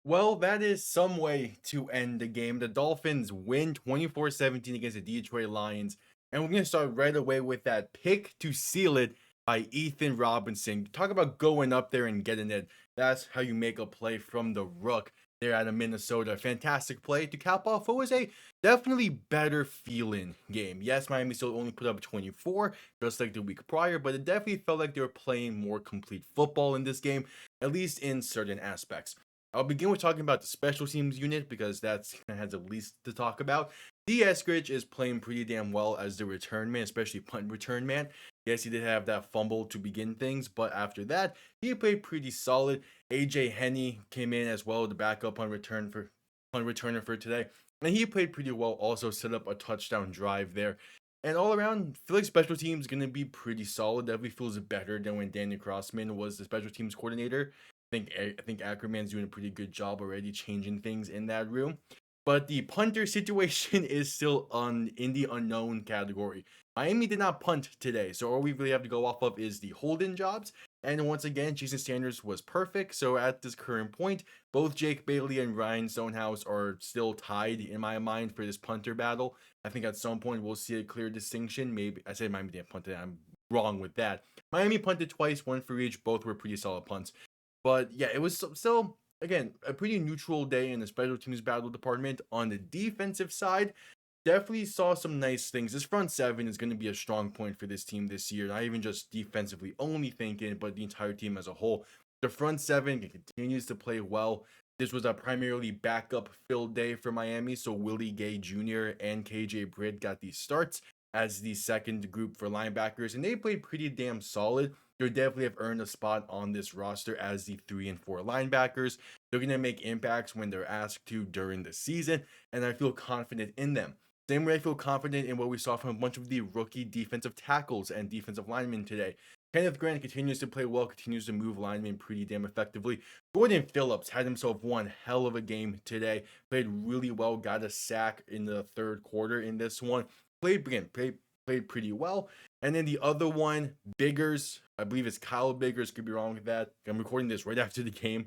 Well, that is some way to end the game. The Dolphins win 24-17 against the Detroit Lions. And we're going to start right away with that pick to seal it by Ethan Robinson. Talk about going up there and getting it. That's how you make a play from the Rook there out of Minnesota. Fantastic play to cap off what was a definitely better feeling game. Yes, Miami still only put up 24, just like the week prior, but it definitely felt like they were playing more complete football in this game, at least in certain aspects. I'll begin with talking about the special teams unit because that's kind of has the least to talk about. D. Eskridge is playing pretty damn well as the return man, especially punt return man. Yes, he did have that fumble to begin things, but after that, he played pretty solid. AJ Henney came in as well, the backup on punt returner for today, and he played pretty well. Also set up a touchdown drive there. And all around, I feel like special teams gonna be pretty solid. Definitely feels better than when Danny Crossman was the special teams coordinator. I think Ackerman's doing a pretty good job already changing things in that room. But the punter situation is still in the unknown category. Miami did not punt today, so all we really have to go off of is the holding jobs. And once again, Jason Sanders was perfect. So at this current point, both Jake Bailey and Ryan Stonehouse are still tied in my mind for this punter battle. I think at some point we'll see a clear distinction. Maybe I said Miami didn't punt it. I'm wrong with that. Miami punted twice, one for each. Both were pretty solid punts. But yeah, it was still, again, a pretty neutral day in the special teams battle department. On the defensive side, definitely saw some nice things. This front seven is going to be a strong point for this team this year. Not even just defensively only thinking, but the entire team as a whole. The front seven continues to play well. This was a primarily backup filled day for Miami, so Willie Gay Jr. and KJ Britt got these starts as the second group for linebackers, and they played pretty damn solid. They definitely have earned a spot on this roster as the 3 and 4 linebackers. They're going to make impacts when they're asked to during the season, and I feel confident in them. Same way I feel confident in what we saw from a bunch of the rookie defensive tackles and defensive linemen today. Kenneth Grant continues to play well, continues to move linemen pretty damn effectively. Jordan Phillips had himself one hell of a game today. Played really well, got a sack in the third quarter in this one. Played pretty well. And then the other one, Biggers, I believe it's Kyle Biggers, could be wrong with that. I'm recording this right after the game.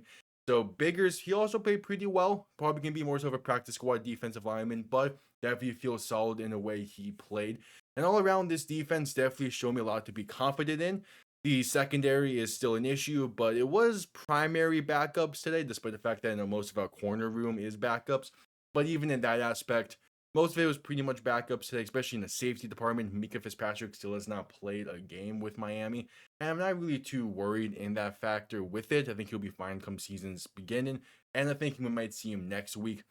So Biggers, he also played pretty well. Probably can be more so of a practice squad defensive lineman, but definitely feels solid in the way he played. And all around, this defense definitely showed me a lot to be confident in. The secondary is still an issue, but it was primary backups today, despite the fact that most of our corner room is backups. But even in that aspect, most of it was pretty much backups today, especially in the safety department. Mika Fitzpatrick still has not played a game with Miami, and I'm not really too worried in that factor with it. I think he'll be fine come season's beginning, and I think we might see him next week.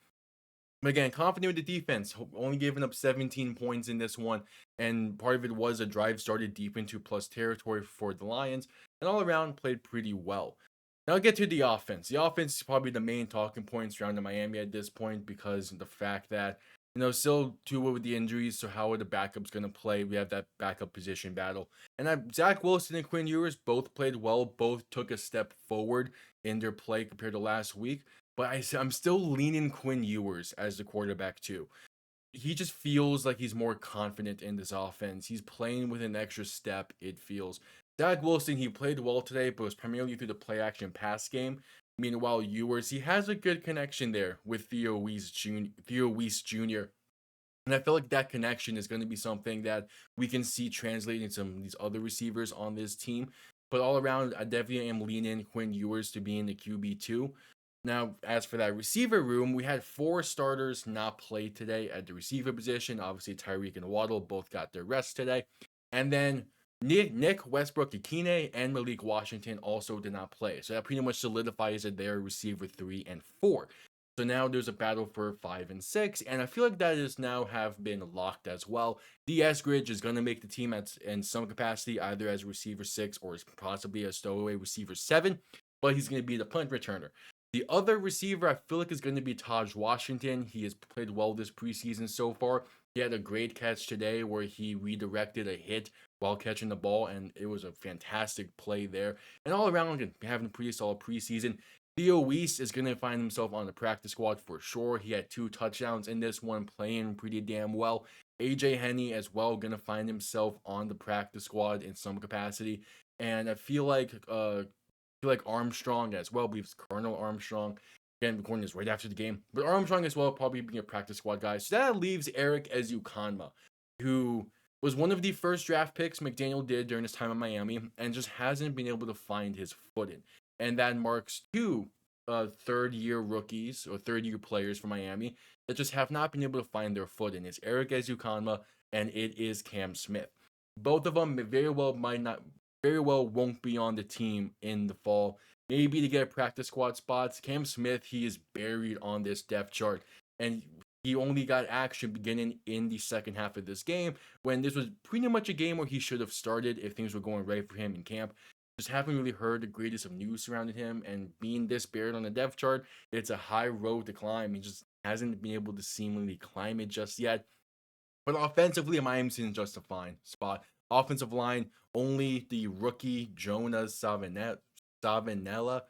But again, confident with the defense, only giving up 17 points in this one, and part of it was a drive started deep into plus territory for the Lions, and all around played pretty well. Now I'll get to the offense. The offense is probably the main talking points around the Miami at this point because of the fact that still Tua with the injuries, so how are the backups going to play? We have that backup position battle. And Zach Wilson and Quinn Ewers both played well, both took a step forward in their play compared to last week. But I'm still leaning Quinn Ewers as the quarterback too. He just feels like he's more confident in this offense. He's playing with an extra step, it feels. Zach Wilson, he played well today, but it was primarily through the play action pass game. Meanwhile, Ewers, he has a good connection there with Theo Weiss Jr. And I feel like that connection is going to be something that we can see translating some of these other receivers on this team. But all around, I definitely am leaning Quinn Ewers to be in the QB2. Now, as for that receiver room, we had 4 starters not play today at the receiver position. Obviously, Tyreek and Waddle both got their rest today. And then Nick Westbrook-Ikine and Malik Washington also did not play. So that pretty much solidifies that they're receiver 3 and 4. So now there's a battle for 5 and 6, and I feel like that is now have been locked as well. D. Eskridge is going to make the team in some capacity, either as receiver 6 or possibly a stowaway receiver 7, but he's going to be the punt returner. The other receiver I feel like is going to be Taj Washington. He has played well this preseason so far. He had a great catch today where he redirected a hit while catching the ball, and it was a fantastic play there. And all around, having a pretty solid preseason. Theo Weiss is going to find himself on the practice squad for sure. He had 2 touchdowns in this one, playing pretty damn well. AJ Henney as well going to find himself on the practice squad in some capacity. And I feel like Armstrong as well. I believe it's Colonel Armstrong. Again, recording this right after the game. But Armstrong as well, probably being a practice squad guy. So that leaves Eric Ezukanma, who was one of the first draft picks McDaniel did during his time in Miami and just hasn't been able to find his footing. And that marks two third-year rookies or third-year players for Miami that just have not been able to find their footing. It's Eric Ezukanma and it is Cam Smith. Both of them very well won't be on the team in the fall. Maybe to get practice squad spots. Cam Smith, he is buried on this depth chart, and he only got action beginning in the second half of this game when this was pretty much a game where he should have started if things were going right for him in camp. Just haven't really heard the greatest of news surrounding him, and being this buried on the depth chart, it's a high road to climb. He just hasn't been able to seemingly climb it just yet. But offensively, Miami's in just a fine spot. Offensive line, only the rookie Jonah Savanella, Savanea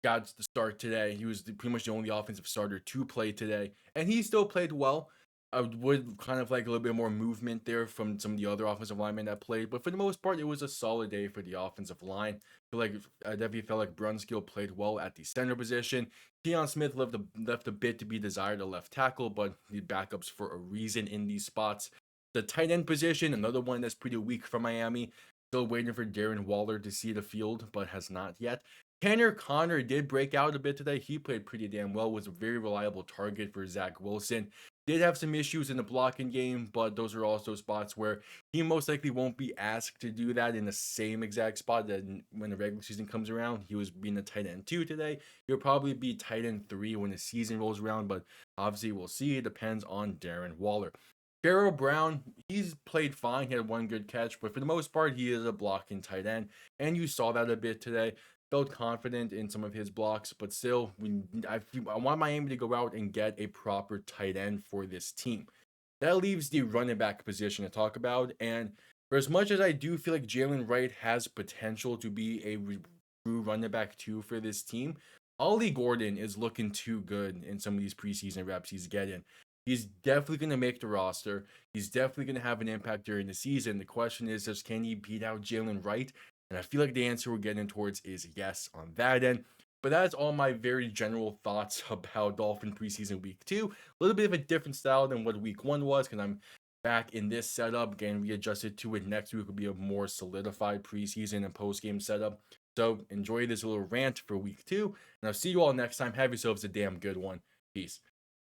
got the start today. He was pretty much the only offensive starter to play today, and he still played well. I would kind of like a little bit more movement there from some of the other offensive linemen that played, but for the most part, it was a solid day for the offensive line. I definitely felt like Brunskill played well at the center position. Keon Smith left a bit to be desired at left tackle, but the backups for a reason in these spots. The tight end position, another one that's pretty weak for Miami. Still waiting for Darren Waller to see the field, but has not yet. Tanner Connor did break out a bit today. He played pretty damn well, was a very reliable target for Zach Wilson. Did have some issues in the blocking game, but those are also spots where he most likely won't be asked to do that in the same exact spot that when the regular season comes around. He was being a tight end 2 today. He'll probably be tight end 3 when the season rolls around, but obviously we'll see. It depends on Darren Waller. Pharaoh Brown, he's played fine. He had one good catch, but for the most part, he is a blocking tight end, and you saw that a bit today. Felt confident in some of his blocks, but still, I want Miami to go out and get a proper tight end for this team. That leaves the running back position to talk about, and for as much as I do feel like Jalen Wright has potential to be a true running back 2 for this team, Ollie Gordon is looking too good in some of these preseason reps he's getting. He's definitely going to make the roster. He's definitely going to have an impact during the season. The question is just, can he beat out Jalen Wright? And I feel like the answer we're getting towards is yes on that end. But that's all my very general thoughts about Dolphin preseason week 2. A little bit of a different style than what week 1 was, because I'm back in this setup, getting readjusted to it. Next week will be a more solidified preseason and post-game setup. So enjoy this little rant for week 2, and I'll see you all next time. Have yourselves a damn good one. Peace.